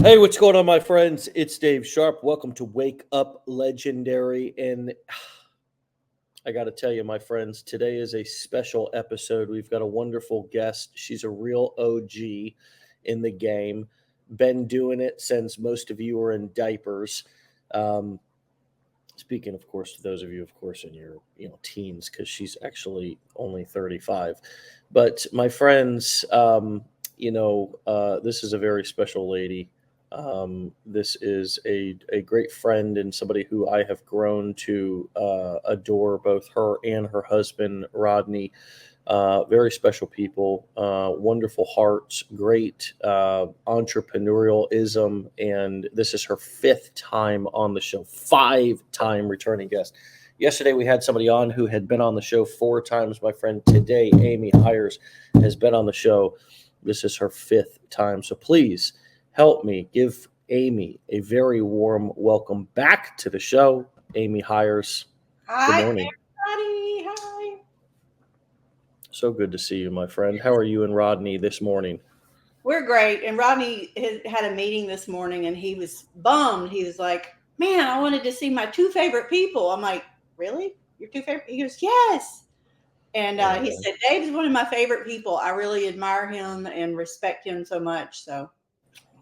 Hey, what's going on, my friends? It's Dave Sharpe. Welcome to Wake Up Legendary. And I got to tell you, my friends, today is a special episode. We've got a wonderful guest. She's a real OG in the game. Been doing it since most of you were in diapers. Um, Speaking, of course, to those of you, of course, in your teens, because she's actually only 35. But my friends, this is a very special lady. This is a great friend and somebody who I have grown to adore, both her and her husband, Rodney. Very special people, wonderful hearts, great entrepreneurialism. And this is her fifth time on the show, five-time returning guest. Yesterday, we had somebody on who had been on the show four times. My friend today, Amy Heirs, has been on the show. This is her fifth time. So please help me give Amy a very warm welcome back to the show. Amy Heirs, Hi, good morning. everybody. Hi. So good to see you, my friend. How are you and Rodney this morning? We're great. And Rodney had a meeting this morning and he was bummed. He was like, man, I wanted to see my two favorite people. I'm like, really? Your two favorite? He goes, yes. And he said, Dave is one of my favorite people. I really admire him and respect him so much. So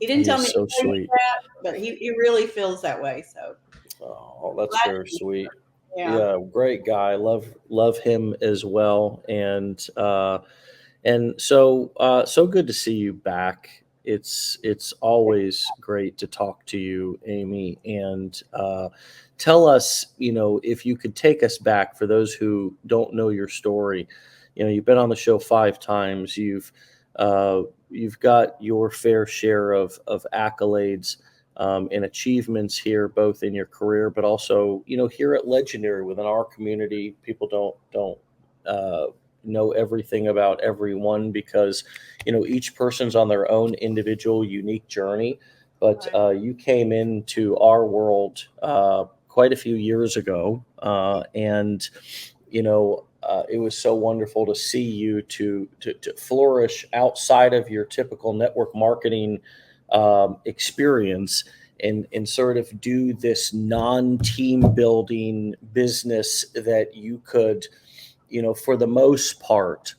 he didn't He tell me is so to say sweet. that, but he really feels that way. So Oh, that's glad very sweet. yeah. Yeah, great guy. Love him as well. And so good to see you back. It's always great to talk to you, Amy. And tell us, if you could take us back for those who don't know your story. You've been on the show five times. You've got your fair share of accolades and achievements here, both in your career, but also, here at Legendary within our community. People don't know everything about everyone because, each person's on their own individual, unique journey. But Right. you came into our world quite a few years ago, and it was so wonderful to see you to flourish outside of your typical network marketing experience and sort of do this non-team building business that you could, for the most part,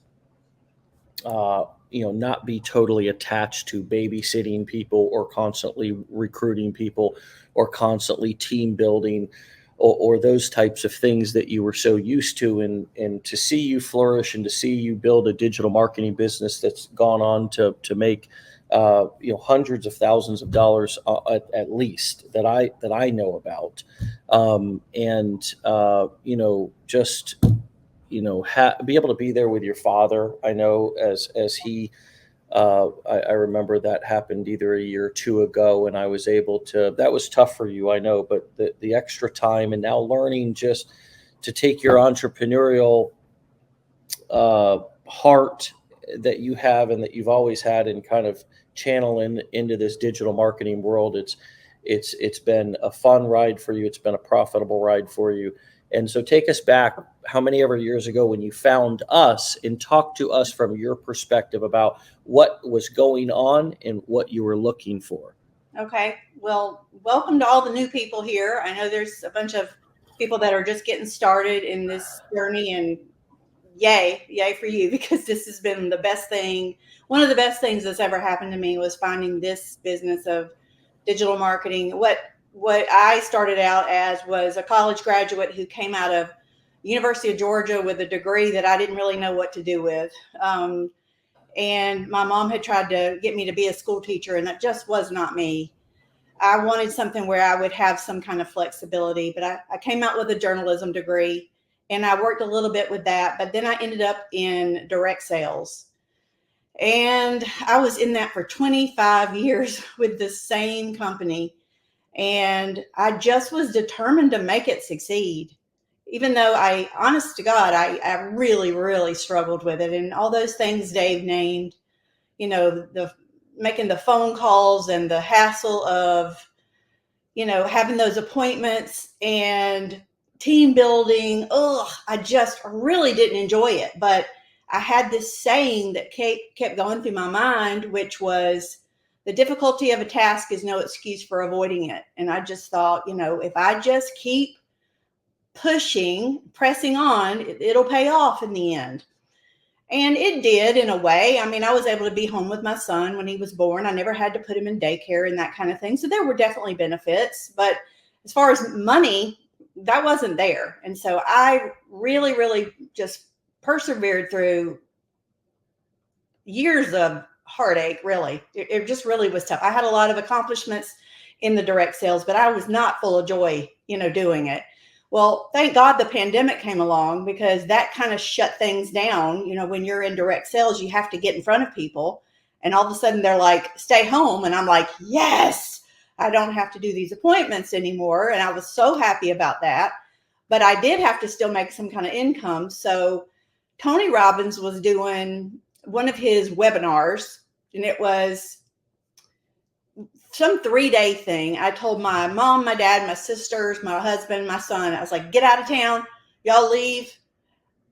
not be totally attached to babysitting people or constantly recruiting people or constantly team building or those types of things that you were so used to. And to see you flourish and to see you build a digital marketing business that's gone on to make hundreds of thousands of dollars at least that I know about, just be able to be there with your father. I know as he I remember that happened either a year or two ago, and I was able to. That was tough for you, I know, but the extra time and now learning just to take your entrepreneurial heart that you have and that you've always had and kind of channel into this digital marketing world. It's been a fun ride for you. It's been a profitable ride for you. And so take us back how many ever years ago when you found us and talk to us from your perspective about what was going on and what you were looking for. Okay. Well, welcome to all the new people here. I know there's a bunch of people that are just getting started in this journey, and yay for you, because this has been the best thing. One of the best things that's ever happened to me was finding this business of digital marketing. What I started out as was a college graduate who came out of University of Georgia with a degree that I didn't really know what to do with. And my mom had tried to get me to be a school teacher, and that just was not me. I wanted something where I would have some kind of flexibility, but I came out with a journalism degree and I worked a little bit with that, but then I ended up in direct sales. And I was in that for 25 years with the same company. And I just was determined to make it succeed. Even though honest to God, I really, really struggled with it. And all those things Dave named, the making the phone calls and the hassle of, having those appointments and team building. Oh, I just really didn't enjoy it. But I had this saying that kept going through my mind, which was the difficulty of a task is no excuse for avoiding it. And I just thought, if I just keep pressing on, it'll pay off in the end. And it did, in a way. I mean, I was able to be home with my son when he was born. I never had to put him in daycare and that kind of thing. So there were definitely benefits. But as far as money, that wasn't there. And so I really, really just persevered through years of heartache, really. It just really was tough. I had a lot of accomplishments in the direct sales, but I was not full of joy, doing it. Well, thank God the pandemic came along, because that kind of shut things down. When you're in direct sales, you have to get in front of people, and all of a sudden they're like, stay home. And I'm like, yes, I don't have to do these appointments anymore. And I was so happy about that. But I did have to still make some kind of income. So Tony Robbins was doing one of his webinars, and it was some 3-day thing. I told my mom, my dad, my sisters, my husband, my son, I was like, get out of town. Y'all leave.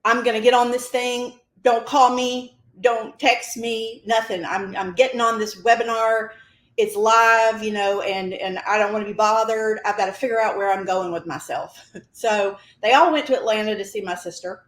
I'm going to get on this thing. Don't call me. Don't text me. Nothing. I'm getting on this webinar. It's live, and I don't want to be bothered. I've got to figure out where I'm going with myself. So they all went to Atlanta to see my sister.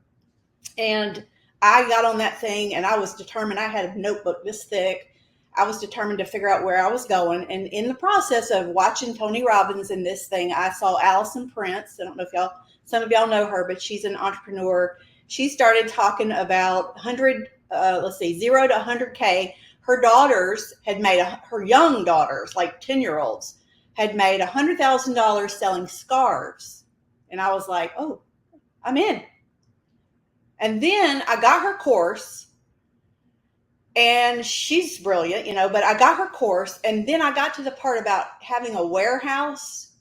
And I got on that thing, and I was determined. I had a notebook this thick. I was determined to figure out where I was going. And in the process of watching Tony Robbins in this thing, I saw Allison Prince. I don't know if some of y'all know her, but she's an entrepreneur. She started talking about 0 to 100K. Her daughters had made, her young daughters, like 10-year-olds, had made $100,000 selling scarves. And I was like, oh, I'm in. And then I got her course. And she's brilliant, but I got her course. And then I got to the part about having a warehouse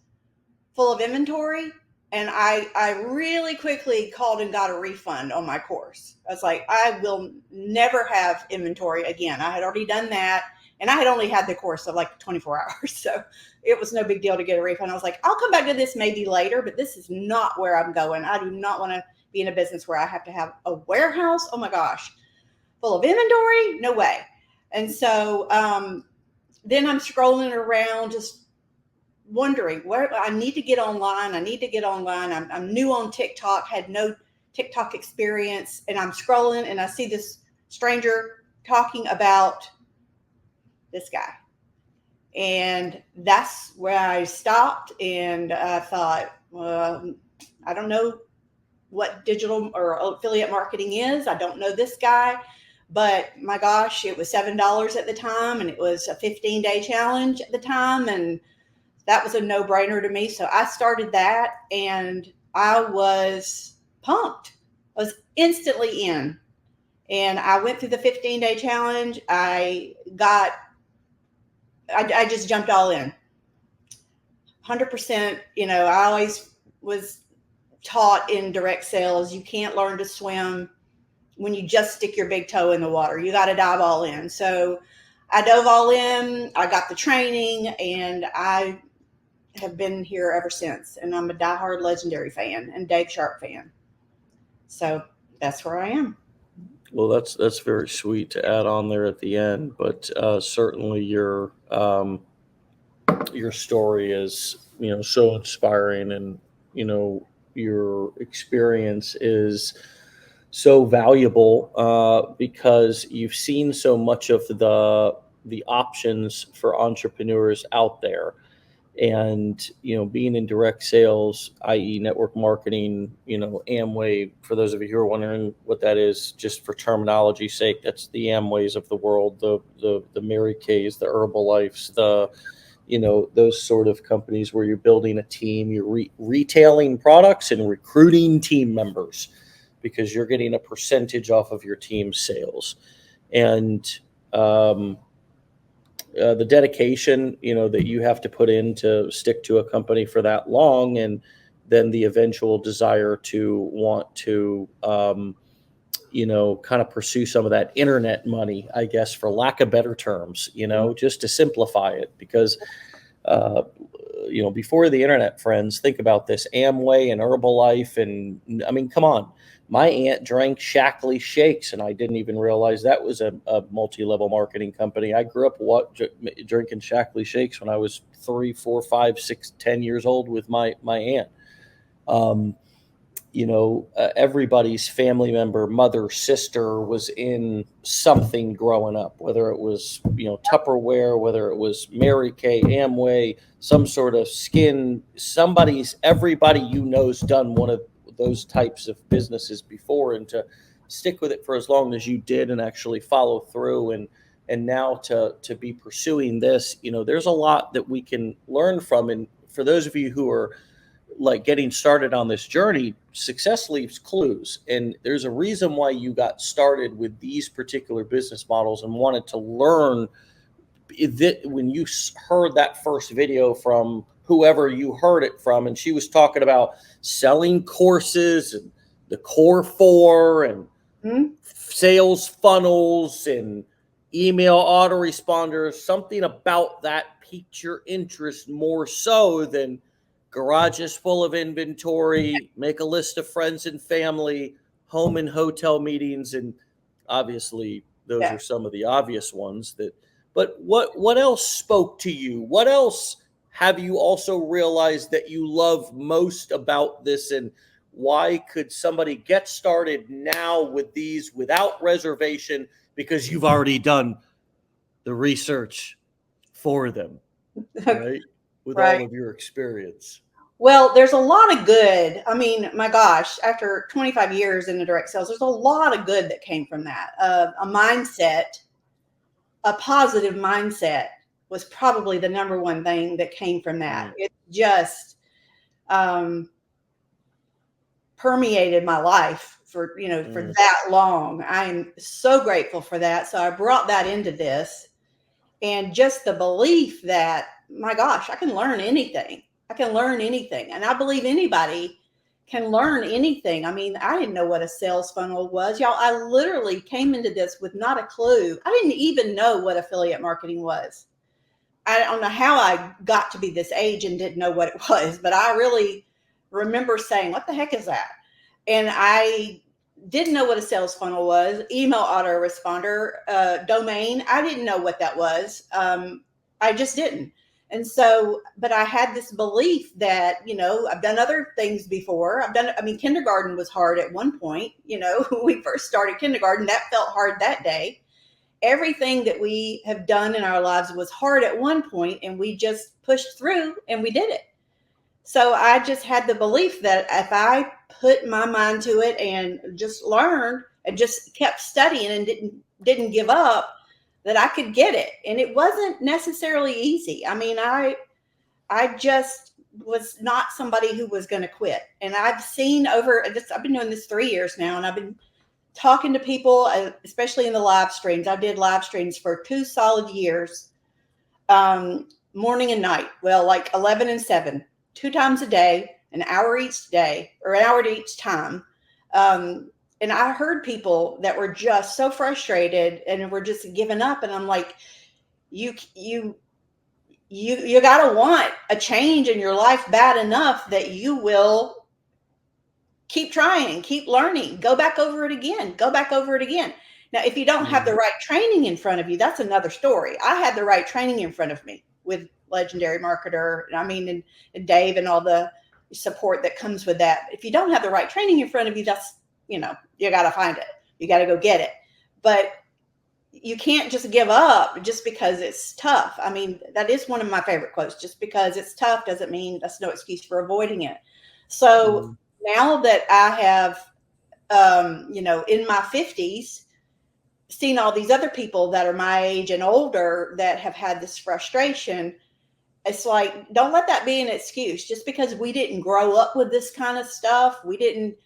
full of inventory. And I really quickly called and got a refund on my course. I was like, I will never have inventory again. I had already done that. And I had only had the course of like 24 hours. So it was no big deal to get a refund. I was like, I'll come back to this maybe later, but this is not where I'm going. I do not want to be in a business where I have to have a warehouse. Oh my gosh. Full of inventory? No way. And so then I'm scrolling around, just wondering where I need to get online. I'm new on TikTok, had no TikTok experience. And I'm scrolling, and I see this stranger talking about this guy. And that's where I stopped. And I thought, well, I don't know what digital or affiliate marketing is. I don't know this guy. But my gosh, it was $7 at the time, and it was a 15-day challenge at the time. And that was a no-brainer to me. So I started that, and I was pumped. I was instantly in. And I went through the 15-day challenge. I just jumped all in. 100%, I always was taught in direct sales, you can't learn to swim when you just stick your big toe in the water. You got to dive all in. So I dove all in. I got the training, and I have been here ever since. And I'm a diehard Legendary fan and Dave Sharpe fan. So that's where I am. Well, that's very sweet to add on there at the end, but certainly your story is so inspiring, and your experience is so valuable because you've seen so much of the options for entrepreneurs out there. And being in direct sales, i.e. network marketing, Amway, for those of you who are wondering what that is, just for terminology's sake, that's the Amways of the world, the Mary Kays, the Herbalifes, those sort of companies where you're building a team, you're retailing products and recruiting team members, because you're getting a percentage off of your team's sales. And the dedication, that you have to put in to stick to a company for that long, and then the eventual desire to want to, kind of pursue some of that internet money, I guess, for lack of better terms, just to simplify it, because, before the internet, friends, think about this: Amway and Herbalife, and I mean, come on, My aunt drank Shackley shakes, and I didn't even realize that was a multi-level marketing company. I grew up drinking Shackley shakes when I was 3, 4, 5, 6, 10 years old with my aunt. Um, everybody's family member, mother, sister was in something growing up, whether it was, Tupperware, whether it was Mary Kay, Amway, some sort of skin, everybody know's done one of those types of businesses before, and to stick with it for as long as you did and actually follow through, and now to be pursuing this, there's a lot that we can learn from. And for those of you who are like getting started on this journey, success leaves clues. And there's a reason why you got started with these particular business models and wanted to learn that. When you heard that first video from whoever you heard it from, and she was talking about selling courses and the core four and sales funnels and email autoresponders, something about that piqued your interest more so than garages full of inventory, make a list of friends and family, home and hotel meetings. And obviously those Yeah. are some of the obvious ones but what else spoke to you? What else have you also realized that you love most about this? And why could somebody get started now with these without reservation? Because you've already done the research for them, right? With Right. all of your experience. Well, there's a lot of good. I mean, my gosh, after 25 years in the direct sales, there's a lot of good that came from that. A mindset, a positive mindset was probably the number one thing that came from that. It just permeated my life for that long. I am so grateful for that. So I brought that into this, and just the belief that, my gosh, I can learn anything. I can learn anything. And I believe anybody can learn anything. I mean, I didn't know what a sales funnel was. Y'all, I literally came into this with not a clue. I didn't even know what affiliate marketing was. I don't know how I got to be this age and didn't know what it was, but I really remember saying, what the heck is that? And I didn't know what a sales funnel was, email autoresponder, domain. I didn't know what that was. I just didn't. And so, but I had this belief that, I've done other things before. Kindergarten was hard at one point. When we first started kindergarten, that felt hard that day. Everything that we have done in our lives was hard at one point, and we just pushed through and we did it. So I just had the belief that if I put my mind to it and just learned and just kept studying and didn't give up, that I could get it. And it wasn't necessarily easy. I mean, I just was not somebody who was going to quit. And I've seen I've been doing this 3 years now, and I've been talking to people, especially in the live streams. I did live streams for 2 solid years, morning and night. Well, like 11 and 7, 2 times a day, an hour each day, or an hour each time. And I heard people that were just so frustrated and were just giving up. And I'm like, you got to want a change in your life bad enough that you will keep trying, keep learning, go back over it again, go back over it again. Now, if you don't have the right training in front of you, that's another story. I had the right training in front of me with Legendary Marketer, and Dave, and all the support that comes with that. If you don't have the right training in front of you, that's, you got to find it. You got to go get it. But you can't just give up just because it's tough. I mean, that is one of my favorite quotes. Just because it's tough doesn't mean that's no excuse for avoiding it. So now that I have, in my 50s, seen all these other people that are my age and older that have had this frustration, it's like, don't let that be an excuse. Just because we didn't grow up with this kind of stuff, we didn't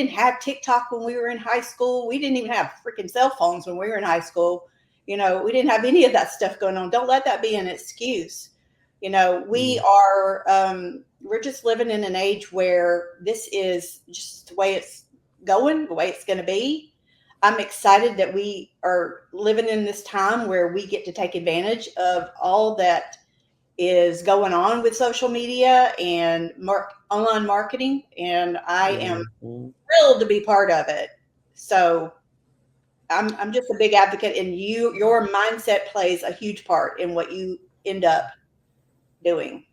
have TikTok when we were in high school. We didn't even have freaking cell phones when we were in high school. We didn't have any of that stuff going on. Don't let that be an excuse. We are, we're just living in an age where this is just the way it's going, the way it's going to be. I'm excited that we are living in this time where we get to take advantage of all that is going on with social media and online marketing, and I am Mhm. thrilled to be part of it. So I'm just a big advocate, and your mindset plays a huge part in what you end up doing.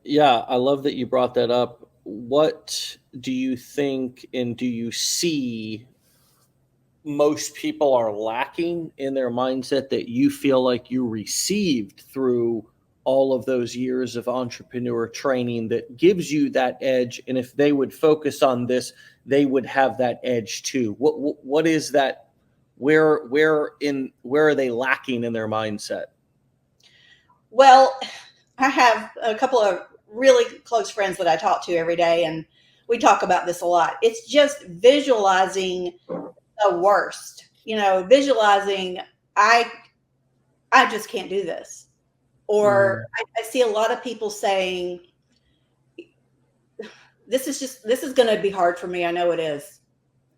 Yeah, I love that you brought that up. What do you think and do you see most people are lacking in their mindset that you feel like you received through all of those years of entrepreneur training that gives you that edge? And if they would focus on this, they would have that edge too. What is that? Where are they lacking in their mindset? Well, I have a couple of really close friends that I talk to every day, and we talk about this a lot. It's just visualizing the worst. Visualizing I I just can't do this. Or Mm, I see a lot of people saying, this is going to be hard for me. I know it is.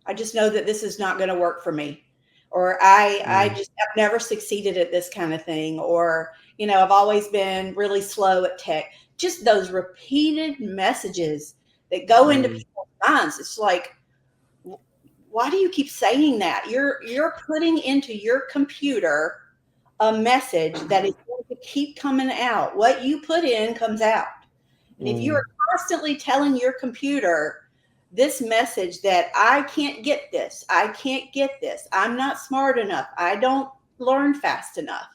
I just know that this is not going to work for me. Or mm, I've never succeeded at this kind of thing. Or, I've always been really slow at tech. Just those repeated messages that go into mm, people's minds. It's like, why do you keep saying that? You're putting into your computer a message that is going to keep coming out. What you put in comes out. And if you are mm, constantly telling your computer this message that I can't get this, I can't get this, I'm not smart enough, I don't learn fast enough,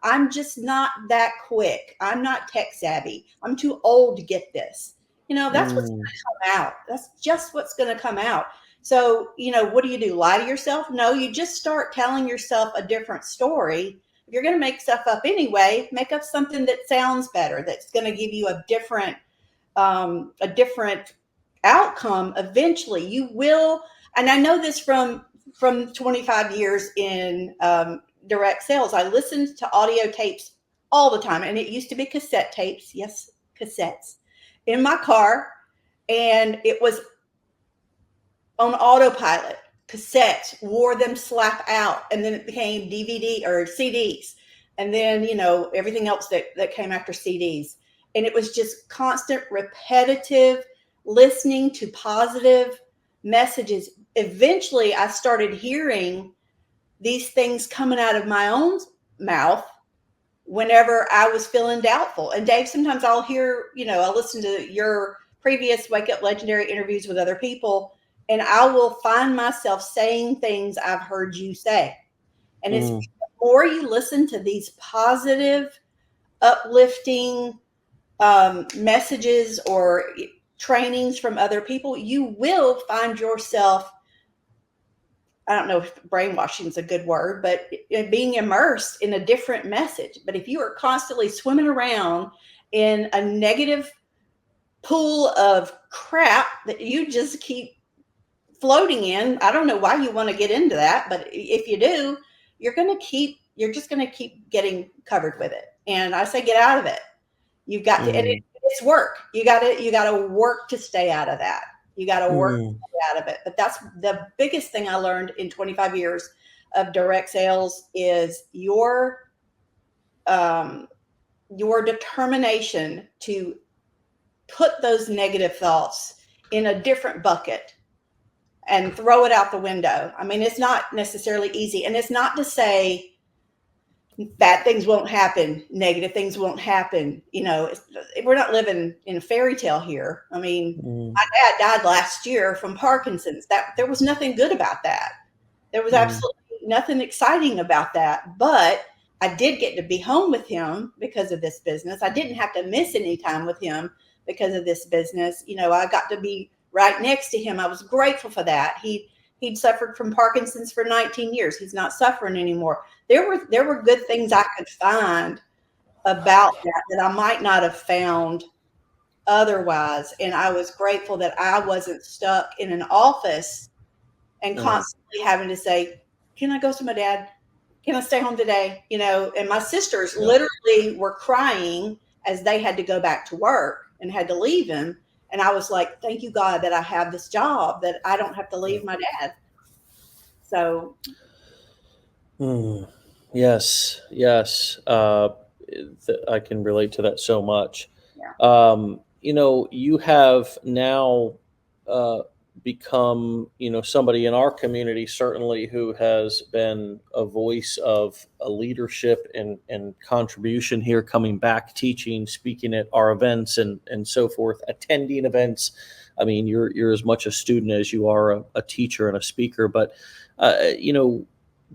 I'm just not that quick, I'm not tech savvy, I'm too old to get this, that's what's mm, going to come out. That's just what's going to come out. So, what do? Lie to yourself? No, you just start telling yourself a different story. If you're going to make stuff up anyway, make up something that sounds better, that's going to give you a different outcome. Eventually you will, and I know this from 25 years in direct sales. I listened to audio tapes all the time, and it used to be cassette tapes. Yes, cassettes in my car, and it was on autopilot. Cassettes, wore them slap out, and then it became DVD or CDs, and then everything else that came after CDs, and it was just constant, repetitive listening to positive messages. Eventually, I started hearing these things coming out of my own mouth whenever I was feeling doubtful. And Dave, sometimes I'll hear, I'll listen to your previous Wake Up Legendary interviews with other people, and I will find myself saying things I've heard you say. And it's mm, the more you listen to these positive, uplifting messages or trainings from other people, you will find yourself, I don't know if brainwashing is a good word, but being immersed in a different message. But if you are constantly swimming around in a negative pool of crap that you just keep floating in, I don't know why you want to get into that, but if you do, you're just going to keep getting covered with it. And I say, get out of it. You've got to, and mm, it's work. You got to work to stay out of that. You got to work mm, out of it. But that's the biggest thing I learned in 25 years of direct sales is um, your determination to put those negative thoughts in a different bucket and throw it out the window. I mean, it's not necessarily easy, and it's not to say bad things won't happen, negative things won't happen. We're not living in a fairy tale here. I mean, mm, my dad died last year from Parkinson's. That there was nothing good about that. There was mm, absolutely nothing exciting about that. But I did get to be home with him because of this business. I didn't have to miss any time with him because of this business. I got to be right next to him. I was grateful for that. He'd suffered from Parkinson's for 19 years. He's not suffering anymore. There were good things I could find about that I might not have found otherwise. And I was grateful that I wasn't stuck in an office and mm, constantly having to say, "Can I go to my dad? Can I stay home today?" And my sisters yeah. literally were crying as they had to go back to work and had to leave him. And I was like, thank you, God, that I have this job, that I don't have to Yeah. leave my dad. So, Mm. Yes, yes. I can relate to that so much. Yeah. You have now uh, become, somebody in our community certainly who has been a voice of a leadership and contribution here, coming back, teaching, speaking at our events and so forth, attending events. I mean, you're as much a student as you are a teacher and a speaker. But you know,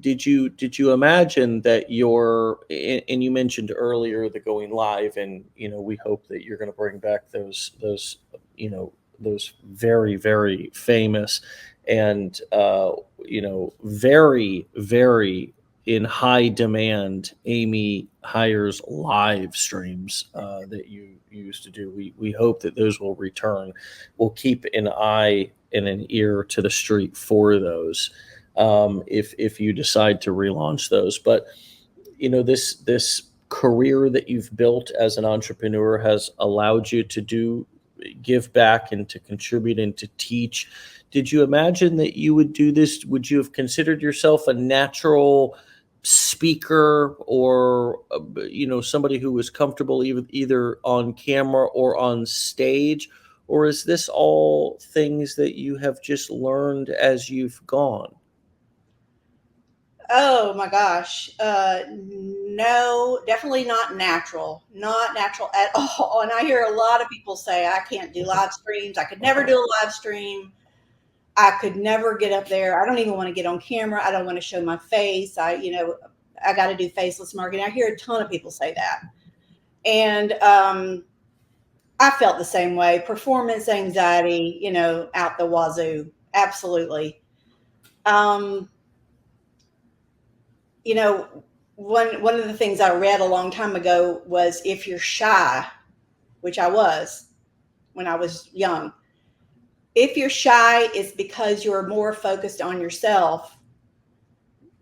did you imagine that and you mentioned earlier the going live, and we hope that you're going to bring back those very, very famous and very, very in high demand Amy Heirs live streams that you used to do. We hope that those will return. We'll keep an eye and an ear to the street for those, if you decide to relaunch those. But this career that you've built as an entrepreneur has allowed you to give back and to contribute and to teach. Did you imagine that you would do this? Would you have considered yourself a natural speaker, or somebody who was comfortable either on camera or on stage? Or is this all things that you have just learned as you've gone? Oh my gosh. No, definitely not natural. Not natural at all. And I hear a lot of people say I can't do live streams. I could never do a live stream. I could never get up there. I don't even want to get on camera. I don't want to show my face. I got to do faceless marketing. I hear a ton of people say that. And I felt the same way. Performance anxiety, out the wazoo. Absolutely. Um, you know, one of the things I read a long time ago was if you're shy, which I was when I was young, if you're shy, it's because you're more focused on yourself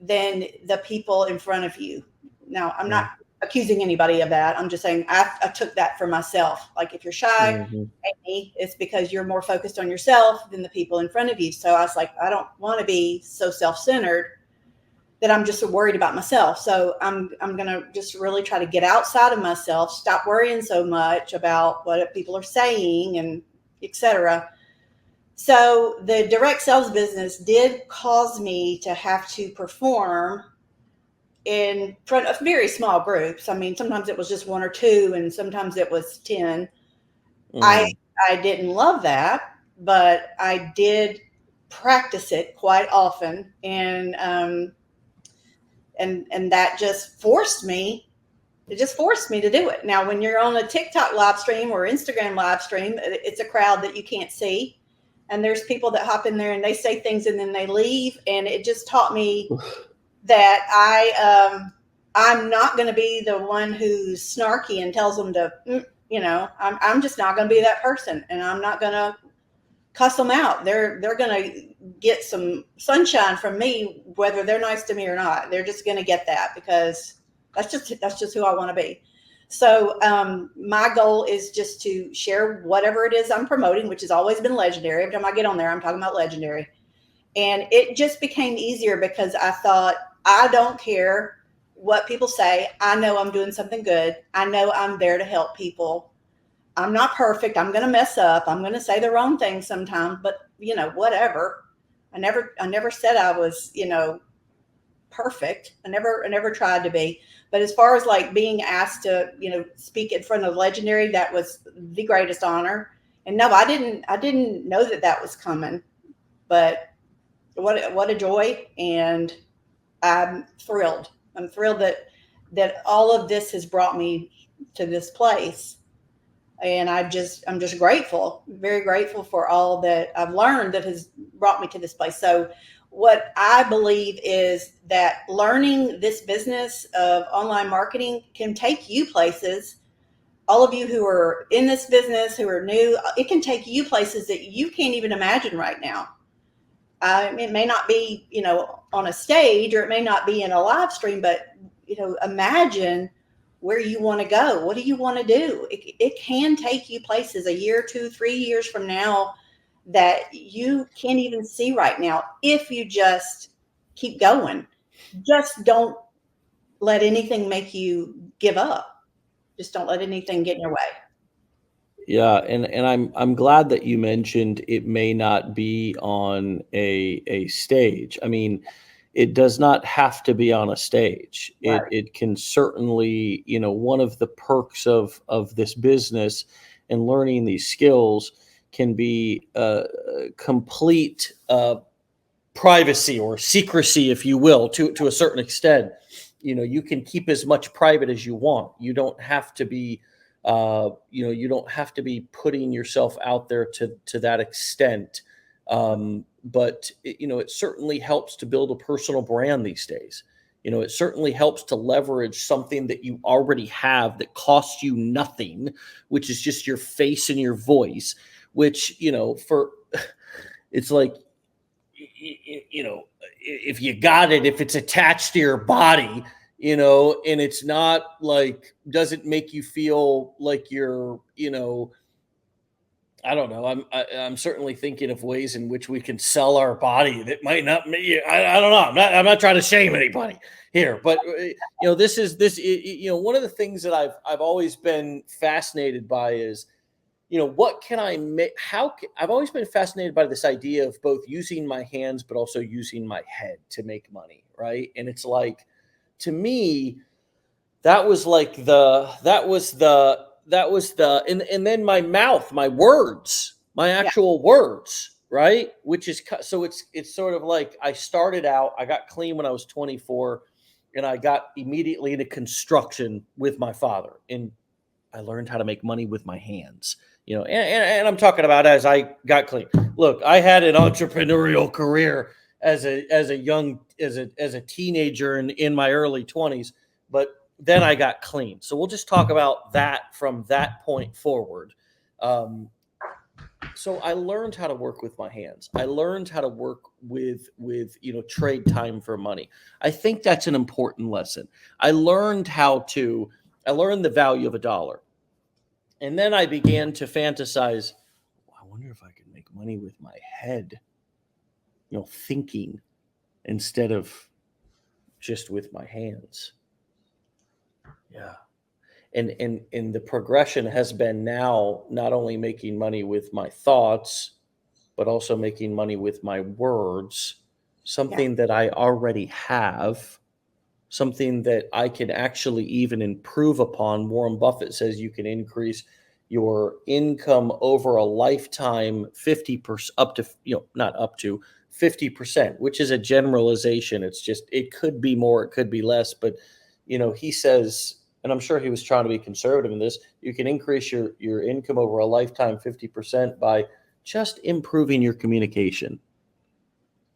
than the people in front of you. Now, I'm not accusing anybody of that. I'm just saying I took that for myself. Like if you're shy, Mm-hmm. Amy, it's because you're more focused on yourself than the people in front of you. So I was like, I don't want to be so self-centered that I'm just worried about myself. So I'm going to just really try to get outside of myself, stop worrying so much about what people are saying and etc. So the direct sales business did cause me to have to perform in front of very small groups. I mean, sometimes it was just one or two, and sometimes it was 10. I Mm. I didn't love that, but I did practice it quite often, and that just forced me. It just forced me to do it. Now, when you're on a TikTok live stream or Instagram live stream, it's a crowd that you can't see, and there's people that hop in there and they say things and then they leave, and it just taught me that I'm not going to be the one who's snarky and tells them to, I'm just not going to be that person, and I'm not going to cuss them out. They're going to get some sunshine from me, whether they're nice to me or not. They're just going to get that because that's just who I want to be. So my goal is just to share whatever it is I'm promoting, which has always been legendary. Every time I get on there, I'm talking about legendary. And it just became easier because I thought, I don't care what people say. I know I'm doing something good. I know I'm there to help people. I'm not perfect. I'm going to mess up. I'm going to say the wrong thing sometimes, but whatever. I never said I was, perfect. I never tried to be. But as far as like being asked to, speak in front of legendary, that was the greatest honor. And no, I didn't know that was coming, but what a joy. And I'm thrilled. I'm thrilled that all of this has brought me to this place. And I'm just grateful, very grateful for all that I've learned that has brought me to this place. So what I believe is that learning this business of online marketing can take you places. All of you who are in this business, who are new, it can take you places that you can't even imagine right now. It may not be, on a stage, or it may not be in a live stream, but, imagine where you want to go. What do you want to do? It can take you places a year, 2, 3 years from now that you can't even see right now if you just keep going. Just don't let anything make you give up. Just don't let anything get in your way. Yeah, and I'm glad that you mentioned it may not be on a stage. I mean, it does not have to be on a stage. It Right. it can certainly, one of the perks of this business and learning these skills can be complete privacy or secrecy, if you will, to a certain extent. You can keep as much private as you want. You don't have to be you don't have to be putting yourself out there to that extent. But it certainly helps to build a personal brand these days. It certainly helps to leverage something that you already have that costs you nothing, which is just your face and your voice, which, for it's like, if you got it, if it's attached to your body, and it's not like, doesn't make you feel like you're, I don't know. I'm certainly thinking of ways in which we can sell our body that might not be. I don't know. I'm not trying to shame anybody here, but this is this. One of the things that I've always been fascinated by is, what can I make? I've always been fascinated by this idea of both using my hands, but also using my head to make money. Right. And it's like, to me, that was like and then my mouth, my words, my Yeah. actual words. Right. Which is, so it's sort of like, I started out, I got clean when I was 24, and I got immediately into construction with my father. And I learned how to make money with my hands, and I'm talking about as I got clean. Look, I had an entrepreneurial career as a teenager in my early 20s, but then I got clean. So we'll just talk about that from that point forward. So I learned how to work with my hands. I learned how to work with trade time for money. I think that's an important lesson. I learned the value of a dollar. And then I began to fantasize, I wonder if I could make money with my head, thinking instead of just with my hands. Yeah. And the progression has been now not only making money with my thoughts, but also making money with my words, Yeah. something that I already have, something that I can actually even improve upon. Warren Buffett says you can increase your income over a lifetime 50%, up to, not up to 50%, which is a generalization. It's just, it could be more, it could be less, but he says, and I'm sure he was trying to be conservative in this, you can increase your income over a lifetime 50% by just improving your communication,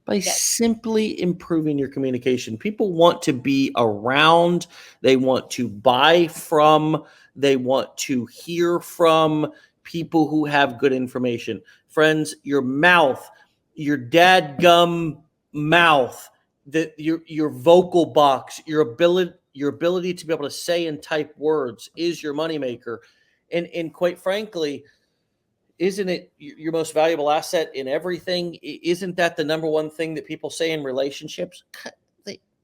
by Yes. simply improving your communication. People want to be around, they want to buy from, they want to hear from people who have good information. Friends, your mouth, your dadgum mouth, that your vocal box, your ability to be able to say and type words is your moneymaker. And quite frankly, isn't it your most valuable asset in everything? Isn't that the number one thing that people say in relationships?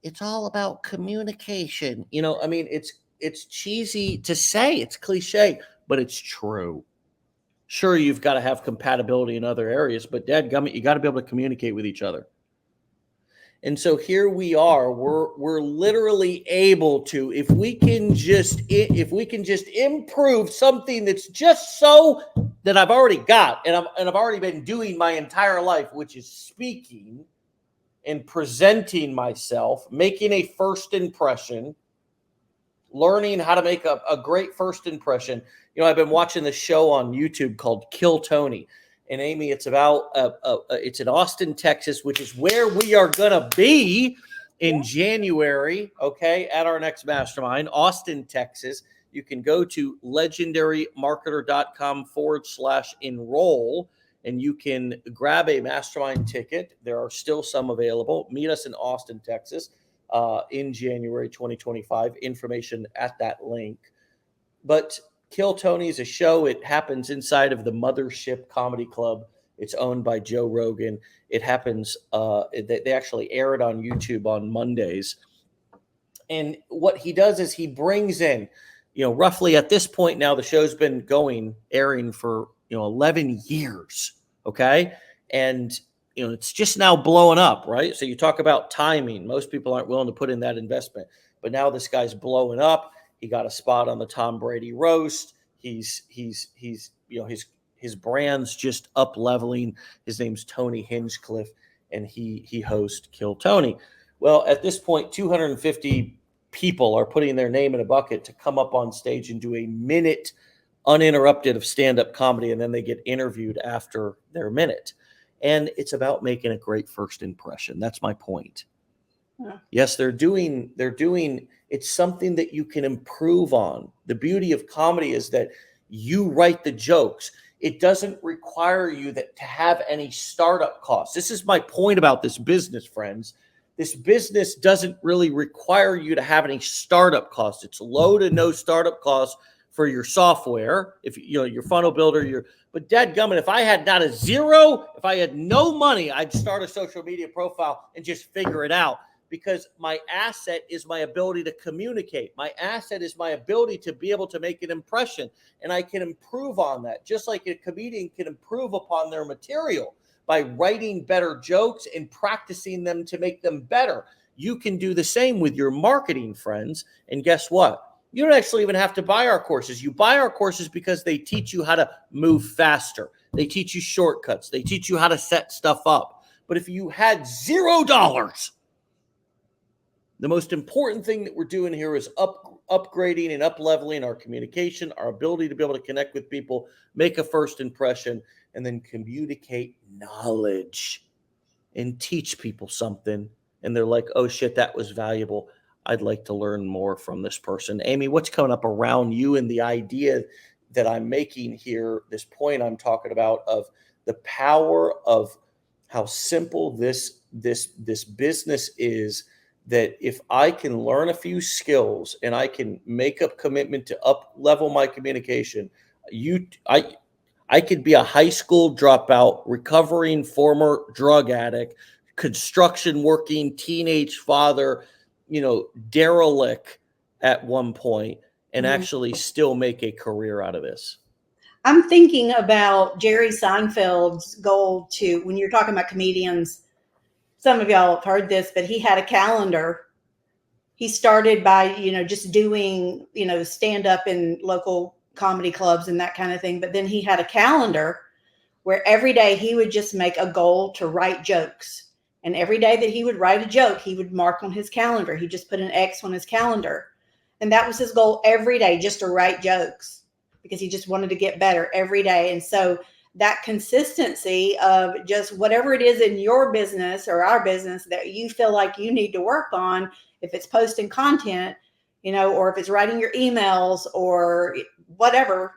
It's all about communication. I mean, it's cheesy to say, it's cliche, but it's true. Sure, you've got to have compatibility in other areas, but dadgummit, you got to be able to communicate with each other. And so here we are. We're literally able to, if we can just improve something that's just so that I've already got, and I've already been doing my entire life, which is speaking and presenting myself, making a first impression, learning how to make a great first impression. I've been watching this show on YouTube called Kill Tony. And Amy, it's about it's in Austin, Texas, which is where we are gonna be in January. Okay, at our next mastermind, Austin, Texas. You can go to legendarymarketer.com/enroll, and you can grab a mastermind ticket. There are still some available. Meet us in Austin, Texas, in January 2025. Information at that link. But Kill Tony is a show. It happens inside of the Mothership Comedy Club. It's owned by Joe Rogan. It happens, they actually air it on YouTube on Mondays. And what he does is he brings in roughly at this point now, the show's been airing for 11 years. Okay. And it's just now blowing up, right? So you talk about timing. Most people aren't willing to put in that investment, but now this guy's blowing up. He got a spot on the Tom Brady roast. He's his brand's just up leveling. His name's Tony Hinchcliffe, and he hosts Kill Tony. Well, at this point, 250 people are putting their name in a bucket to come up on stage and do a minute uninterrupted of stand-up comedy, and then they get interviewed after their minute. And it's about making a great first impression. That's my point. Yeah. Yes, they're doing, it's something that you can improve on. The beauty of comedy is that you write the jokes. It doesn't require you to have any startup costs. This is my point about this business, friends. This business doesn't really require you to have any startup costs. It's low to no startup costs for your software. If your funnel builder, but dadgummit, if I had not a zero, if I had no money, I'd start a social media profile and just figure it out, because my asset is my ability to communicate. My asset is my ability to be able to make an impression, and I can improve on that, just like a comedian can improve upon their material by writing better jokes and practicing them to make them better. You can do the same with your marketing, friends. And guess what? You don't actually even have to buy our courses. You buy our courses because they teach you how to move faster. They teach you shortcuts. They teach you how to set stuff up. But if you had $0, the most important thing that we're doing here is upgrading and up-leveling our communication, our ability to be able to connect with people, make a first impression, and then communicate knowledge and teach people something. And they're like, oh shit, that was valuable. I'd like to learn more from this person. Amy, what's coming up around you and the idea that I'm making here, this point I'm talking about of the power of how simple this business is, that if I can learn a few skills and I can make a commitment to up level my communication, I could be a high school dropout, recovering former drug addict, construction working teenage father, derelict at one point, and actually still make a career out of this. I'm thinking about Jerry Seinfeld's goal to, when you're talking about comedians, some of y'all have heard this, but he had a calendar. He started by, just doing, stand up in local comedy clubs and that kind of thing. But then he had a calendar where every day he would just make a goal to write jokes. And every day that he would write a joke, he would mark on his calendar. He just put an X on his calendar. And that was his goal every day, just to write jokes, because he just wanted to get better every day. And so that consistency of just whatever it is in your business or our business that you feel like you need to work on, if it's posting content, or if it's writing your emails or whatever,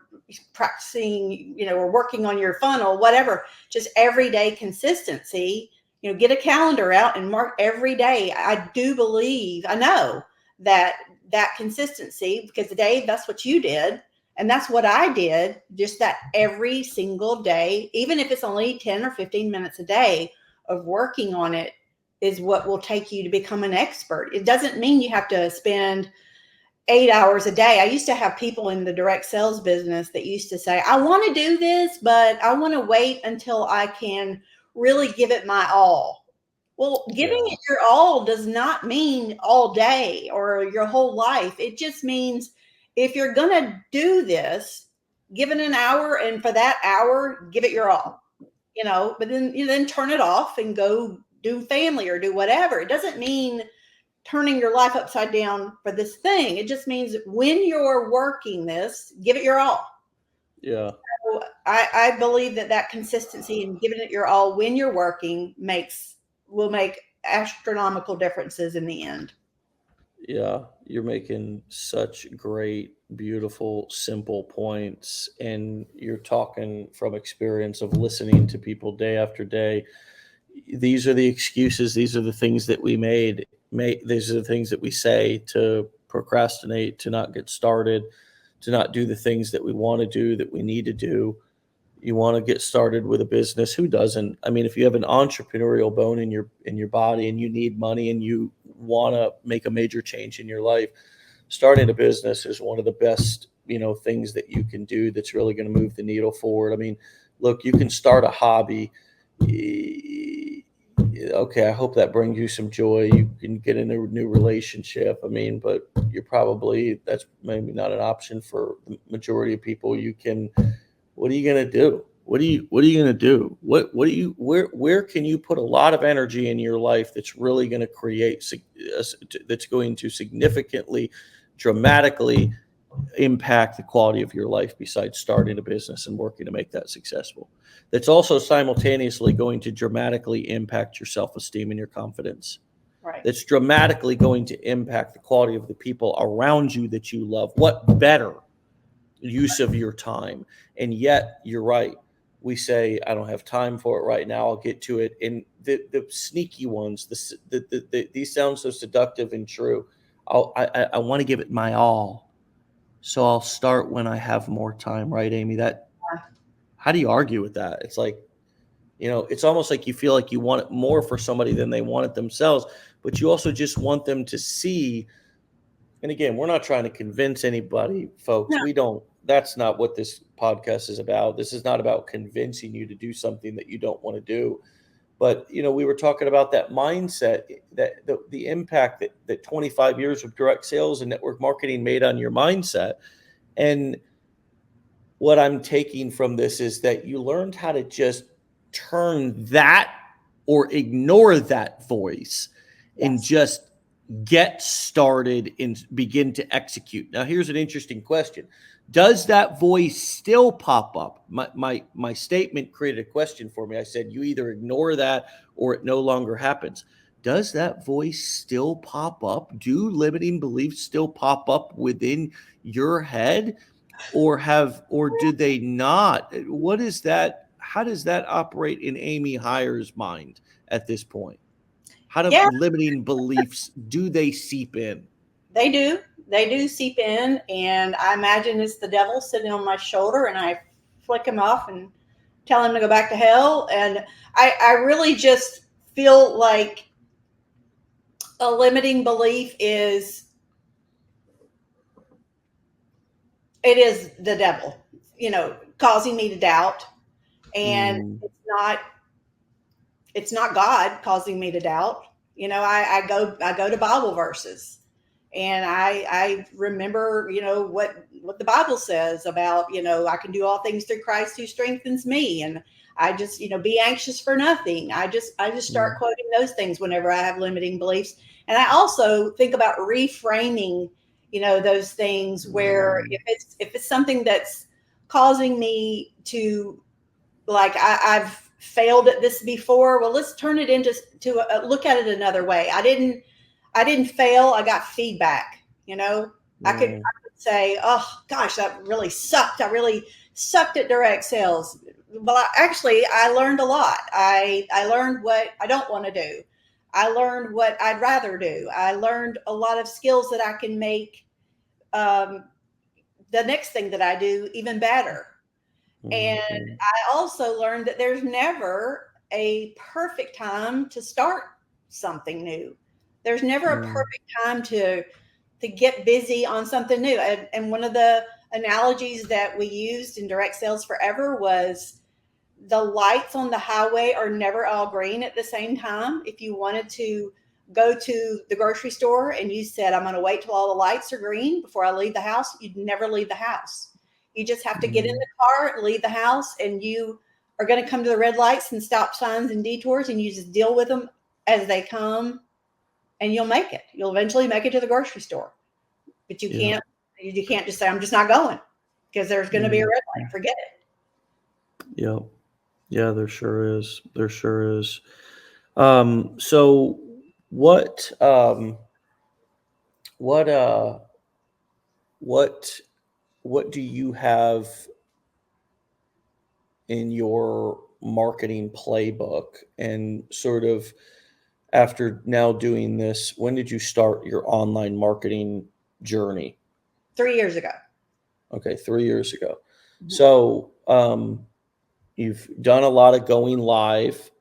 practicing, or working on your funnel, whatever, just everyday consistency. Get a calendar out and mark every day. I know that consistency, because Dave, that's what you did. And that's what I did, just that every single day, even if it's only 10 or 15 minutes a day of working on it, is what will take you to become an expert. It doesn't mean you have to spend 8 hours a day. I used to have people in the direct sales business that used to say, I want to do this, but I want to wait until I can really give it my all. Well, giving it your all does not mean all day or your whole life. It just means if you're going to do this, give it an hour, and for that hour, give it your all, but then turn it off and go do family or do whatever. It doesn't mean turning your life upside down for this thing. It just means when you're working this, give it your all. Yeah. So I believe that consistency and giving it your all when you're working will make astronomical differences in the end. Yeah, you're making such great, beautiful, simple points, and you're talking from experience of listening to people day after day. These are the excuses. These are the things that we made. These are the things that we say to procrastinate, to not get started, to not do the things that we want to do, that we need to do. You want to get started with a business. Who doesn't? I mean, if you have an entrepreneurial bone in your body and you need money and you want to make a major change in your life, starting a business is one of the best, things that you can do that's really going to move the needle forward. I mean, look, you can start a hobby. Okay, I hope that brings you some joy. You can get in a new relationship. I mean, but that's maybe not an option for the majority of people. What are you going to do? What are you going to do? Where can you put a lot of energy in your life that's really going to that's going to significantly, dramatically impact the quality of your life besides starting a business and working to make that successful? That's also simultaneously going to dramatically impact your self-esteem and your confidence. Right. That's dramatically going to impact the quality of the people around you that you love. What better use of your time? And yet, you're right. We say, I don't have time for it right now. I'll get to it. And the sneaky ones, these sound so seductive and true. I want to give it my all. So I'll start when I have more time, right, Amy? How do you argue with that? It's like, it's almost like you feel like you want it more for somebody than they want it themselves, but you also just want them to see. And again, we're not trying to convince anybody, folks. No. That's not what this podcast is about. This is not about convincing you to do something that you don't want to do. But, we were talking about that mindset, that the impact that 25 years of direct sales and network marketing made on your mindset. And what I'm taking from this is that you learned how to just turn that or ignore that voice and just get started and begin to execute. Now, here's an interesting question. Does that voice still pop up? My statement created a question for me. I said, you either ignore that or it no longer happens. Does that voice still pop up? Do limiting beliefs still pop up within your head, or do they not? What is that? How does that operate in Amy Heirs' mind at this point? How do limiting beliefs, do they seep in? They do. They do seep in, and I imagine it's the devil sitting on my shoulder, and I flick him off and tell him to go back to hell. And I really just feel like a limiting belief is the devil, causing me to doubt, and it's not God causing me to doubt. I go to Bible verses, and I remember, what the Bible says about, I can do all things through Christ who strengthens me. And I just, be anxious for nothing. I just start quoting those things whenever I have limiting beliefs. And I also think about reframing, those things where if it's something that's causing me to, like, I've failed at this before. Well, let's turn it into look at it another way. I didn't fail. I got feedback. I could say, oh gosh, that really sucked. I really sucked at direct sales. Well, I learned a lot. I learned what I don't want to do. I learned what I'd rather do. I learned a lot of skills that I can make the next thing that I do even better. And I also learned that there's never a perfect time to start something new. There's never a perfect time to get busy on something new. And one of the analogies that we used in direct sales forever was the lights on the highway are never all green at the same time. If you wanted to go to the grocery store and you said, I'm going to wait till all the lights are green before I leave the house, you'd never leave the house. You just have to get in the car, leave the house, and you are going to come to the red lights and stop signs and detours, and you just deal with them as they come, and you'll make it. You'll eventually make it to the grocery store. But you can't just say, I'm just not going, because there's going to be a red light. Forget it. Yeah. Yeah, there sure is. There sure is. So what do you have in your marketing playbook? And sort of after now doing this, when did you start your online marketing journey? 3 years ago. Okay, 3 years ago. So you've done a lot of going live.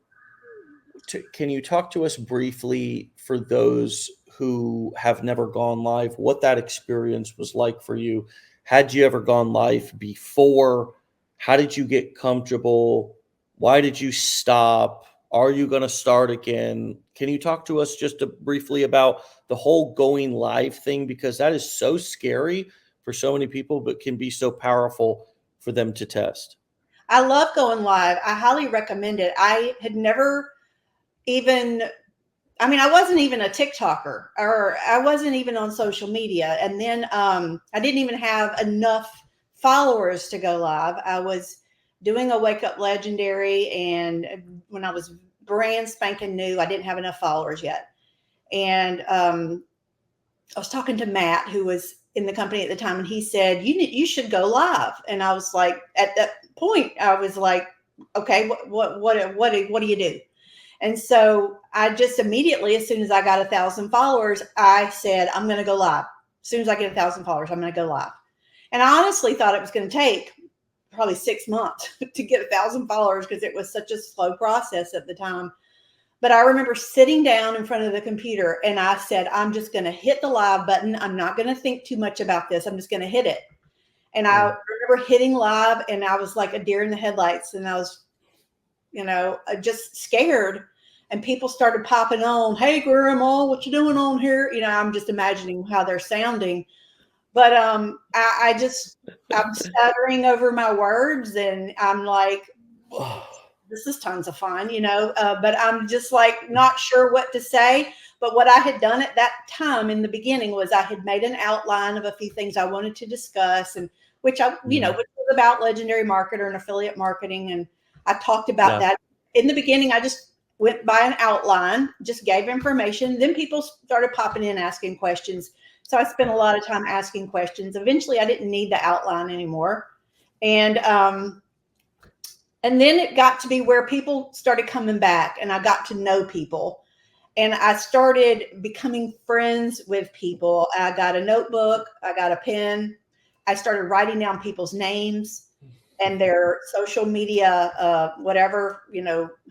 Can you talk to us briefly, for those who have never gone live, what that experience was like for you. Had you ever gone live before? How did you get comfortable? Why did you stop? Are you going to start again? Can you talk to us just briefly about the whole going live thing? Because that is so scary for so many people, but can be so powerful for them to test. I love going live. I highly recommend it. I had never even, I mean, I wasn't even a TikToker, or I wasn't even on social media. And then I didn't even have enough followers to go live. I was doing a Wake Up Legendary, and when I was brand spanking new, I didn't have enough followers yet. And I was talking to Matt, who was in the company at the time, and he said, you should go live. And I was like, at that point, I was like, okay, what do you do? And so I just immediately, as soon as I got 1,000 followers, I said, I'm going to go live. As soon as I get 1,000 followers, I'm going to go live. And I honestly thought it was going to take probably 6 months to get 1,000 followers, because it was such a slow process at the time. But I remember sitting down in front of the computer, and I said, I'm just going to hit the live button. I'm not going to think too much about this. I'm just going to hit it. And I remember hitting live, and I was like a deer in the headlights, and I was, just scared. And people started popping on, hey, Grandma, what you doing on here? I'm just imagining how they're sounding. But I'm stuttering over my words, and I'm like, this is tons of fun, but I'm just like not sure what to say. But what I had done at that time in the beginning was I had made an outline of a few things I wanted to discuss, and which which was about legendary marketer and affiliate marketing. And I talked about that in the beginning. I just went by an outline, just gave information. Then people started popping in, asking questions. So I spent a lot of time asking questions. Eventually I didn't need the outline anymore. And then it got to be where people started coming back, and I got to know people, and I started becoming friends with people. I got a notebook, I got a pen. I started writing down people's names and their social media,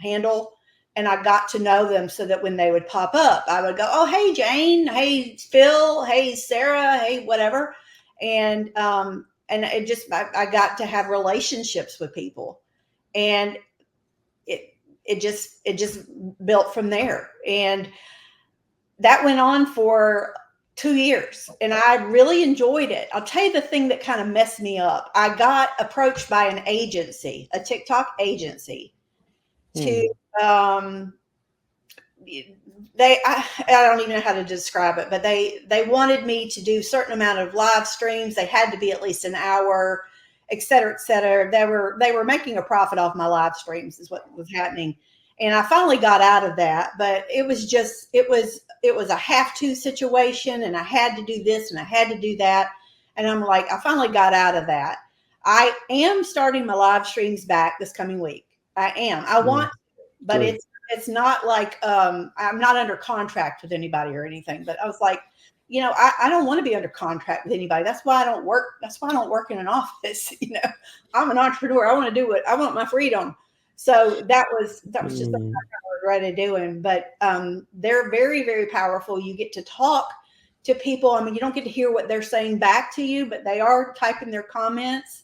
handle. And I got to know them, so that when they would pop up, I would go, oh, hey, Jane, hey, Phil, hey, Sarah, hey, whatever. And it just, I got to have relationships with people. And it just built from there. And that went on for 2 years, and I really enjoyed it. I'll tell you the thing that kind of messed me up. I got approached by an agency, a TikTok agency, to I don't even know how to describe it, but they wanted me to do a certain amount of live streams. They had to be at least an hour, et cetera, et cetera. They were making a profit off my live streams, is what was happening. And I finally got out of that, but it was a have to situation, and I had to do this and I had to do that. And I'm like, I finally got out of that. I am starting my live streams back this coming week. I am. I want to, but Good. it's not like I'm not under contract with anybody or anything. But I was like, I don't want to be under contract with anybody. That's why I don't work. That's why I don't work in an office. I'm an entrepreneur. I want to do what I want, my freedom. So that was just something I regretted doing. But they're very, very powerful. You get to talk to people. I mean, you don't get to hear what they're saying back to you, but they are typing their comments,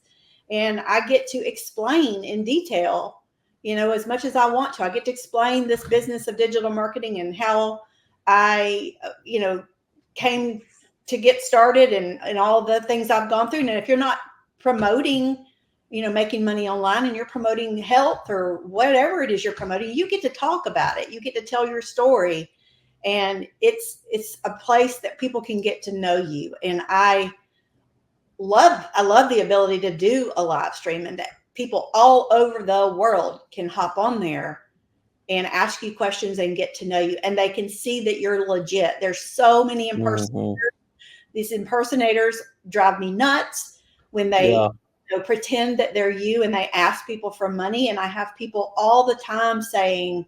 and I get to explain in detail, as much as I want to. I get to explain this business of digital marketing and how I, came to get started, and all the things I've gone through. And if you're not promoting, making money online, and you're promoting health or whatever it is you're promoting, you get to talk about it. You get to tell your story, and it's a place that people can get to know you. And I love the ability to do a live stream, and that people all over the world can hop on there and ask you questions and get to know you, and they can see that you're legit. There's so many impersonators. These impersonators drive me nuts when they pretend that they're you, and they ask people for money. And I have people all the time saying,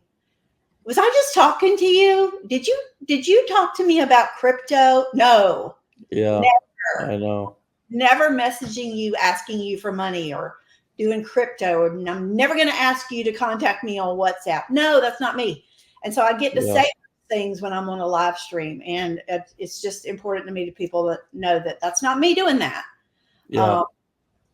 was I just talking to you? Did you talk to me about crypto? No. Yeah. Never. I know. Never messaging you, asking you for money, or doing crypto. And I'm never going to ask you to contact me on WhatsApp. No, that's not me. And so I get to say things when I'm on a live stream, and it's just important to me to people that know that that's not me doing that. Yeah.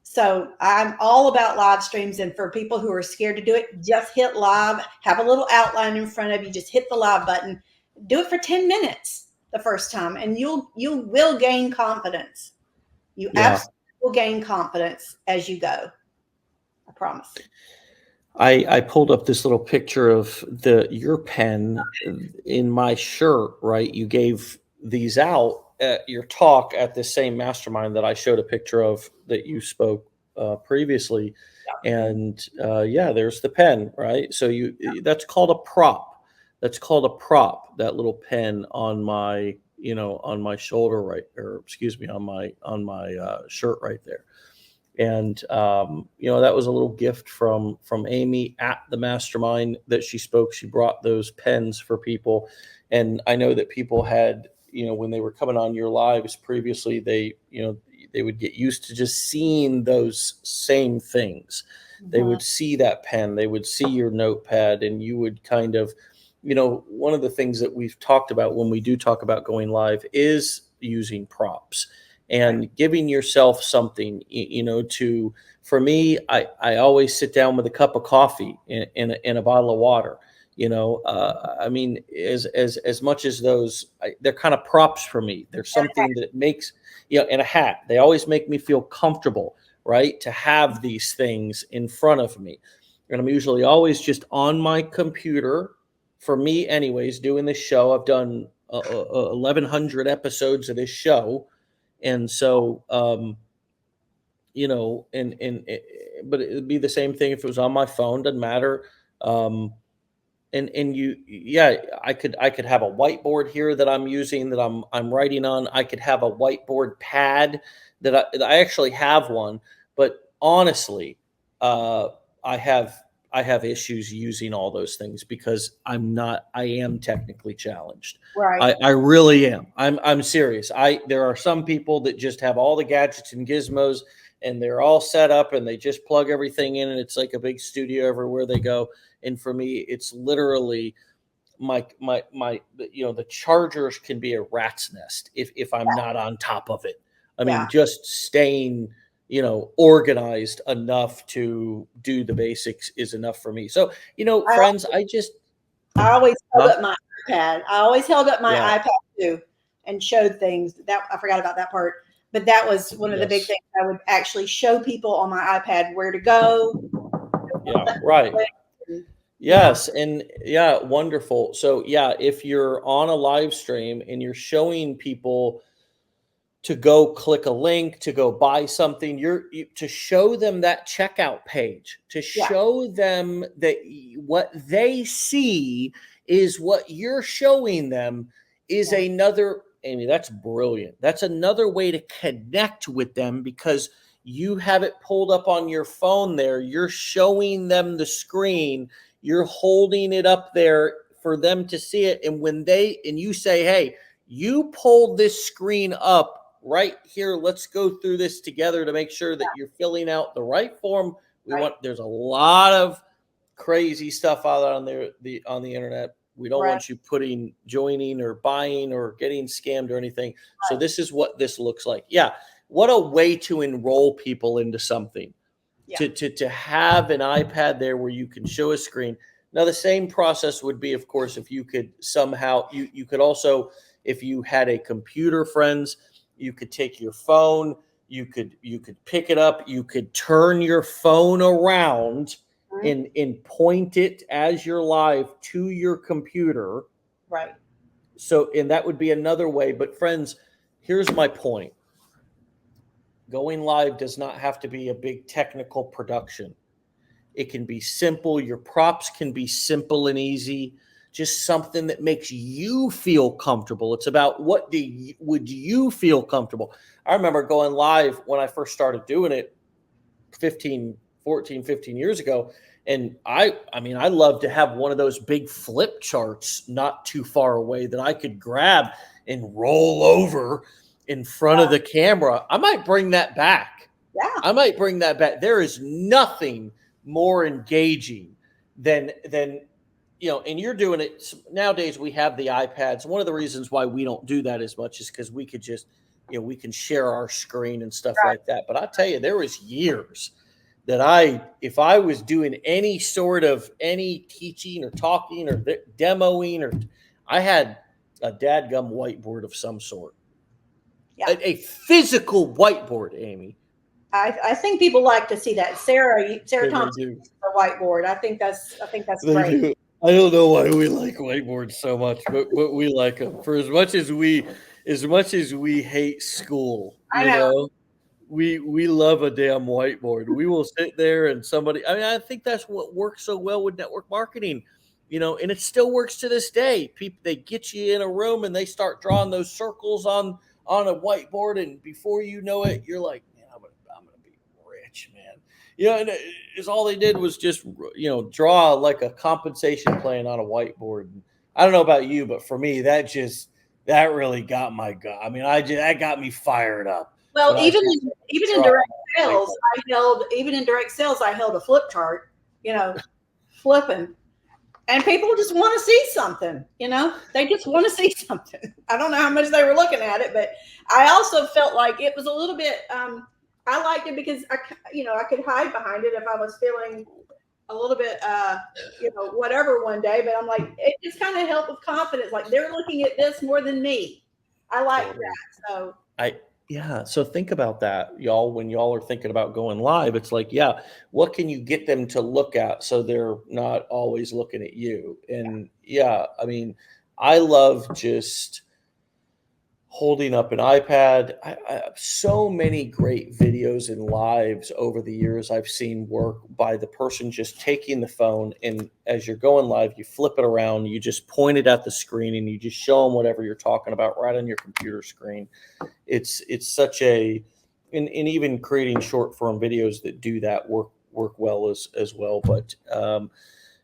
So I'm all about live streams, and for people who are scared to do it, just hit live, have a little outline in front of you, just hit the live button, do it for 10 minutes the first time, and you will gain confidence. You Yeah. absolutely will gain confidence as you go. I promise. I pulled up this little picture of your pen in my shirt, right? You gave these out at your talk at the same mastermind that I showed a picture of that you spoke previously. And yeah, there's the pen, right? So that's called a prop. That's called a prop, that little pen on my, on my shoulder, right? Or excuse me, on my shirt right there. And that was a little gift from Amy at the mastermind that she spoke. She brought those pens for people, and I know that people had, when they were coming on your lives previously, they would get used to just seeing those same things. They would see that pen, they would see your notepad, and you would kind of, one of the things that we've talked about when we do talk about going live is using props and giving yourself something, for me, I always sit down with a cup of coffee and a bottle of water. I mean, as much as those, they're kind of props for me. They're something that makes, and a hat. They always make me feel comfortable, right? To have these things in front of me. And I'm usually always just on my computer, for me anyways, doing this show. I've done 1,100 episodes of this show. And so, but it would be the same thing if it was on my phone, doesn't matter. I could have a whiteboard here that I'm using, that I'm writing on. I could have a whiteboard pad that I actually have one, but honestly, I have issues using all those things because I am technically challenged. Right. I really am. I'm serious. There are some people that just have all the gadgets and gizmos and they're all set up and they just plug everything in and it's like a big studio everywhere they go. And for me, it's literally my the chargers can be a rat's nest if I'm not on top of it. I mean, just staying organized enough to do the basics is enough for me. So, friends, I always held up my iPad. I always held up my iPad too and showed things. That I forgot about that part. But that was one of the big things. I would actually show people on my iPad where to go. Yeah, right. Yes, and wonderful. So, if you're on a live stream and you're showing people to go click a link, to go buy something, to show them that checkout page, to show them that what they see is what you're showing them is another, Amy, that's brilliant. That's another way to connect with them because you have it pulled up on your phone there. You're showing them the screen. You're holding it up there for them to see it. And when you say, hey, you pulled this screen up right here. Let's go through this together to make sure that you're filling out the right form. There's a lot of crazy stuff out on there, on the internet. We don't want you joining or buying or getting scammed or anything. So this is what this looks like. Yeah. What a way to enroll people into something. To have an iPad there where you can show a screen. Now, the same process would be, of course, if you could somehow, you could also, if you had a computer, friends, you could take your phone, you could pick it up, you could turn your phone around and point it as you're live to your computer. Right. So, and that would be another way. But friends, here's my point. Going live does not have to be a big technical production. It can be simple. Your props can be simple and easy. Just something that makes you feel comfortable. It's about would you feel comfortable? I remember going live when I first started doing it 15 years ago. And I love to have one of those big flip charts not too far away that I could grab and roll over in front of the camera. I might bring that back. Yeah. I might bring that back. There is nothing more engaging than and you're doing it nowadays. We have the iPads. One of the reasons why we don't do that as much is because we could just, we can share our screen and stuff Right. like that. But I tell you, there was years that if I was doing any sort of any teaching or talking or demoing, or I had a dadgum whiteboard of some sort, Yeah. a physical whiteboard, Amy. I think people like to see that. Sarah They Thompson, do. the whiteboard. I think that's They great. do. I don't know why we like whiteboards so much, but we like them. For as much as we hate school, I know. we love a damn whiteboard. We will sit there and somebody. I mean, I think that's what works so well with network marketing, and it still works to this day. People, they get you in a room and they start drawing those circles on a whiteboard, and before you know it, you're like, man, I'm gonna be rich, man. And it's all they did was just draw like a compensation plan on a whiteboard. I don't know about you, but for me, that really got my gut. I mean, that got me fired up. Well, even in direct sales, I held a flip chart, flipping, and people just want to see something. They just want to see something. I don't know how much they were looking at it, but I also felt like it was a little bit. I liked it because I could hide behind it if I was feeling a little bit, whatever one day. But I'm like, it just kind of helped with confidence. Like they're looking at this more than me. I like that. So So think about that, y'all. When y'all are thinking about going live, it's like, what can you get them to look at so they're not always looking at you? And I mean, I love just holding up an iPad. I have so many great videos and lives over the years I've seen work by the person just taking the phone, and as you're going live, you flip it around, you just point it at the screen, and you just show them whatever you're talking about right on your computer screen. It's such and even creating short form videos that do that work well as well. But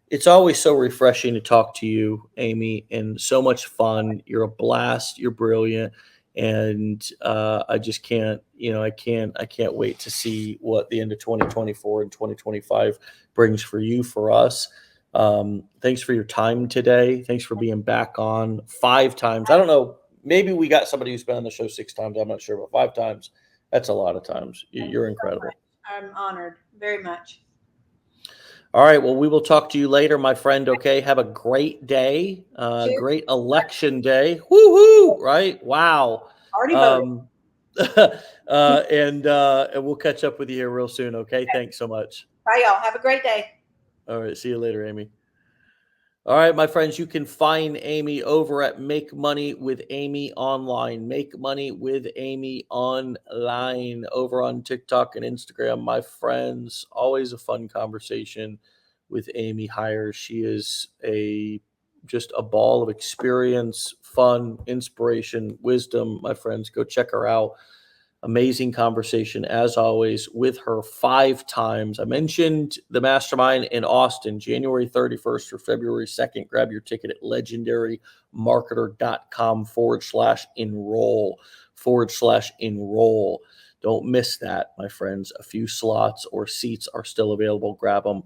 it's always so refreshing to talk to you, Amy, and so much fun. You're a blast. You're brilliant, and I just can't, I can't wait to see what the end of 2024 and 2025 brings for you, for us. Thanks for your time today. Thanks for being back on 5 times. I don't know. Maybe we got somebody who's been on the show 6 times. I'm not sure, but 5 times, that's a lot of times. You're incredible. I'm honored very much. All right. Well, we will talk to you later, my friend. Okay. Have a great day. Great election day. Woohoo! Right? Wow. Already voted. And we'll catch up with you here real soon. Okay. Thanks so much. Bye, y'all. Have a great day. All right. See you later, Amy. All right, my friends, you can find Amy over at Make Money with Amy Online. Make Money with Amy Online over on TikTok and Instagram. My friends, always a fun conversation with Amy Heirs. She is just a ball of experience, fun, inspiration, wisdom. My friends, go check her out. Amazing conversation, as always, with her 5 times. I mentioned the mastermind in Austin, January 31st or February 2nd. Grab your ticket at legendarymarketer.com/enroll. Don't miss that, my friends. A few slots or seats are still available. Grab them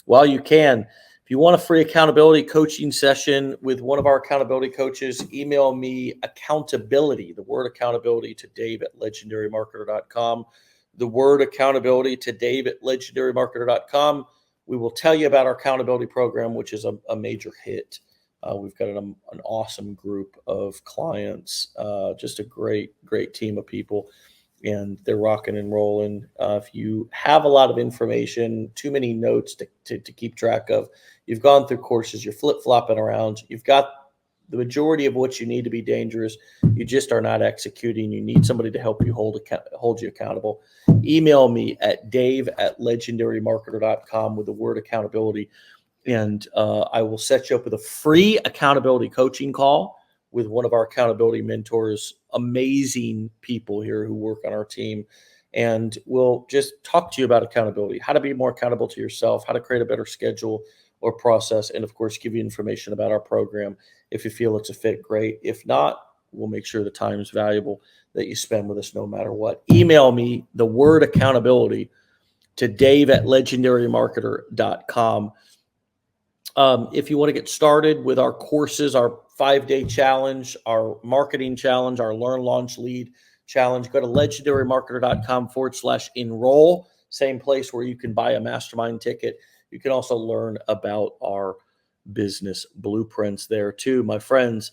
while you can. If you want a free accountability coaching session with one of our accountability coaches, email me accountability, the word accountability, to Dave@legendarymarketer.com. The word accountability to Dave@legendarymarketer.com. We will tell you about our accountability program, which is a major hit. We've got an awesome group of clients, just a great team of people, and they're rocking and rolling. If you have a lot of information, too many notes to keep track of, you've gone through courses, you're flip-flopping around, you've got the majority of what you need to be dangerous, you just are not executing, you need somebody to help you hold you accountable, email me at dave@legendarymarketer.com with the word accountability, and I will set you up with a free accountability coaching call with one of our accountability mentors, amazing people here who work on our team. And we'll just talk to you about accountability, how to be more accountable to yourself, how to create a better schedule or process, and of course, give you information about our program. If you feel it's a fit, great. If not, we'll make sure the time is valuable that you spend with us no matter what. Email me the word accountability to Dave@legendarymarketer.com. If you want to get started with our courses, our 5-day challenge, our marketing challenge, our learn, launch, lead challenge, go to legendarymarketer.com/enroll. Same place where you can buy a mastermind ticket. You can also learn about our business blueprints there too, my friends.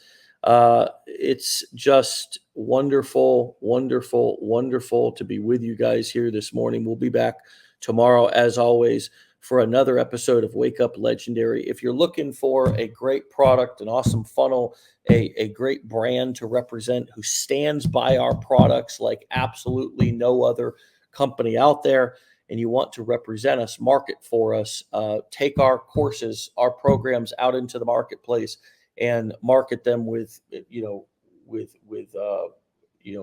It's just wonderful, wonderful, wonderful to be with you guys here this morning. We'll be back tomorrow, as always, for another episode of Wake Up Legendary. If you're looking for a great product, an awesome funnel, a great brand to represent who stands by our products like absolutely no other company out there, and you want to represent us, market for us, take our courses, our programs out into the marketplace and market them with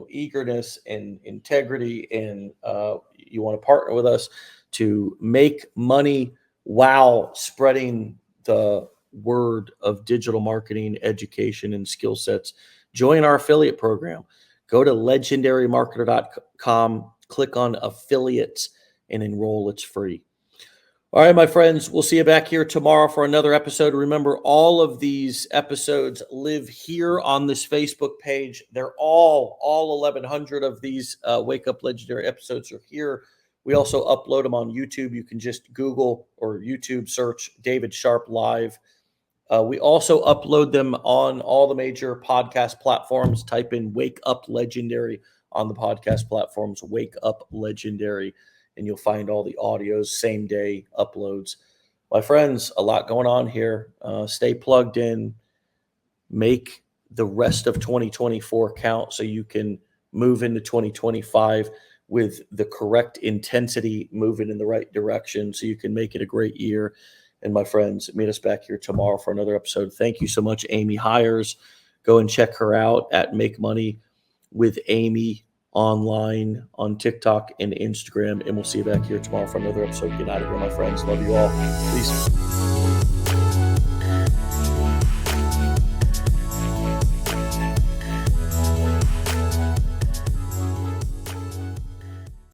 eagerness and integrity, and you want to partner with us to make money while spreading the word of digital marketing, education, and skill sets, join our affiliate program. Go to legendarymarketer.com, click on affiliates, and enroll. It's free. All right, my friends, we'll see you back here tomorrow for another episode. Remember, all of these episodes live here on this Facebook page. They're all 1,100 of these Wake Up Legendary episodes are here. We also upload them on YouTube. You can just Google or YouTube search David Sharpe Live. We also upload them on all the major podcast platforms. Type in Wake Up Legendary on the podcast platforms, Wake Up Legendary, and you'll find all the audios, same day uploads. My friends, a lot going on here. Stay plugged in. Make the rest of 2024 count so you can move into 2025 with the correct intensity, moving in the right direction so you can make it a great year. And my friends, meet us back here tomorrow for another episode. Thank you so much, Amy Heirs. Go and check her out at Make Money with Amy online on TikTok and Instagram. And we'll see you back here tomorrow for another episode. Get out of here, my friends. Love you all. Peace.